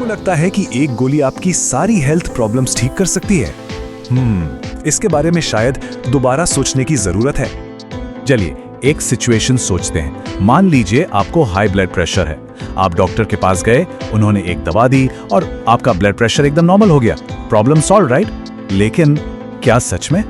लगता है कि एक गोली आपकी सारी हेल्थ प्रॉब्लम्स ठीक कर सकती है? इसके बारे में शायद दोबारा सोचने की जरूरत है। चलिए एक सिचुएशन सोचते हैं। मान लीजिए आपको हाई ब्लड प्रेशर है। आप डॉक्टर के पास गए, उन्होंने एक दवा दी और आपका ब्लड प्रेशर एकदम नॉर्मल हो गया। Problem solve, right? लेकिन क्या सच में?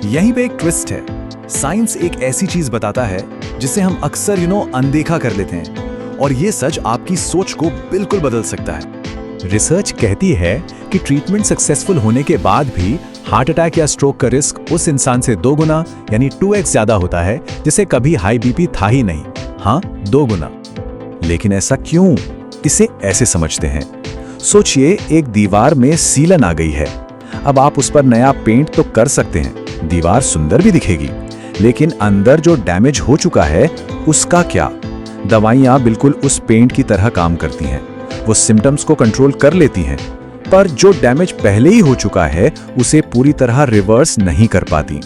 यहीं पे एक ट्विस्ट है। साइंस एक ऐसी चीज बताता है जिसे हम अक्सर अनदेखा कर लेते हैं, और ये सच आपकी सोच को बिल्कुल बदल सकता है। रिसर्च कहती है कि ट्रीटमेंट सक्सेसफुल होने के बाद भी हार्ट अटैक या स्ट्रोक का रिस्क उस इंसान से 2 गुना यानी 2x ज्यादा होता है जिसे कभी हाई बीपी था ही नहीं। हाँ, 2 गुना। लेकिन ऐसा क्यों? इसे ऐसे समझते हैं। सोचिए, एक दीवार में सीलन आ गई है। अब आप उस पर नया पेंट तो कर सकते हैं, दीवार सुंदर भी दिखेगी, लेकिन अंदर जो डैमेज हो चुका है उसका क्या? दवाइयां बिल्कुल उस पेंट की तरह काम करती हैं, वो सिम्टम्स को कंट्रोल कर लेती हैं, पर जो डैमेज पहले ही हो चुका है उसे पूरी तरह रिवर्स नहीं कर पाती।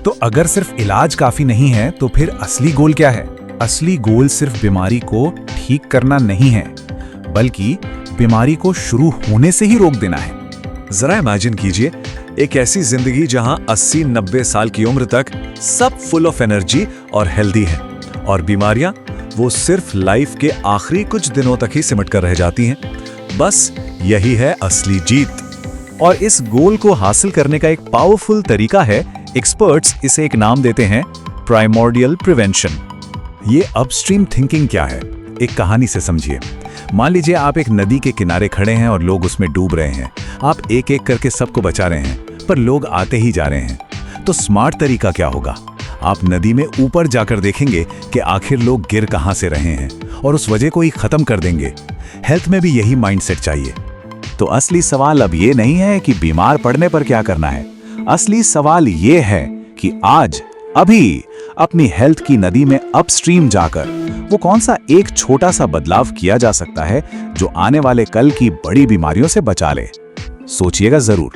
तो अगर सिर्फ इलाज काफी नहीं है तो फिर असली गोल क्या है? असली गोल सिर्फ बीमारी को ठीक करना नहीं है, बल्कि बीमारी को शुरू होने से ही रोक देना है। जरा इमेजिन कीजिए एक ऐसी जिंदगी जहां 80-90 साल की उम्र तक सब फुल ऑफ एनर्जी और हेल्दी है, और बीमारियां वो सिर्फ लाइफ के आखिरी कुछ दिनों तक ही सिमट कर रह जाती हैं। बस यही है असली जीत। और इस गोल को हासिल करने का एक पावरफुल तरीका है। एक्सपर्ट्स इसे एक नाम देते हैं, प्राइमोर्डियल प्रिवेंशन। ये अपस्ट्रीम थिंकिंग क्या है? एक कहानी से समझिए। मान लीजिए आप एक नदी के किनारे खड़े हैं और लोग उसमें डूब रहे हैं। आप एक एक करके सबको बचा रहे हैं, पर लोग आते ही जा रहे हैं। तो स्मार्ट तरीका क्या होगा? आप नदी में ऊपर जाकर देखेंगे कि आखिर लोग गिर कहां से रहे हैं, और उस वजह को ही खत्म कर देंगे। हेल्थ में भी यही माइंडसेट चाहिए। तो असली सवाल अब ये नहीं है कि बीमार पड़ने पर क्या करना है। असली सवाल ये है कि आज, अभी अपनी हेल्थ की नदी में अपस्ट्रीम जाकर वो कौन सा एक छोटा सा बदलाव किया जा सकता है जो आने वाले कल की बड़ी बीमारियों से बचा ले। सोचिएगा जरूर।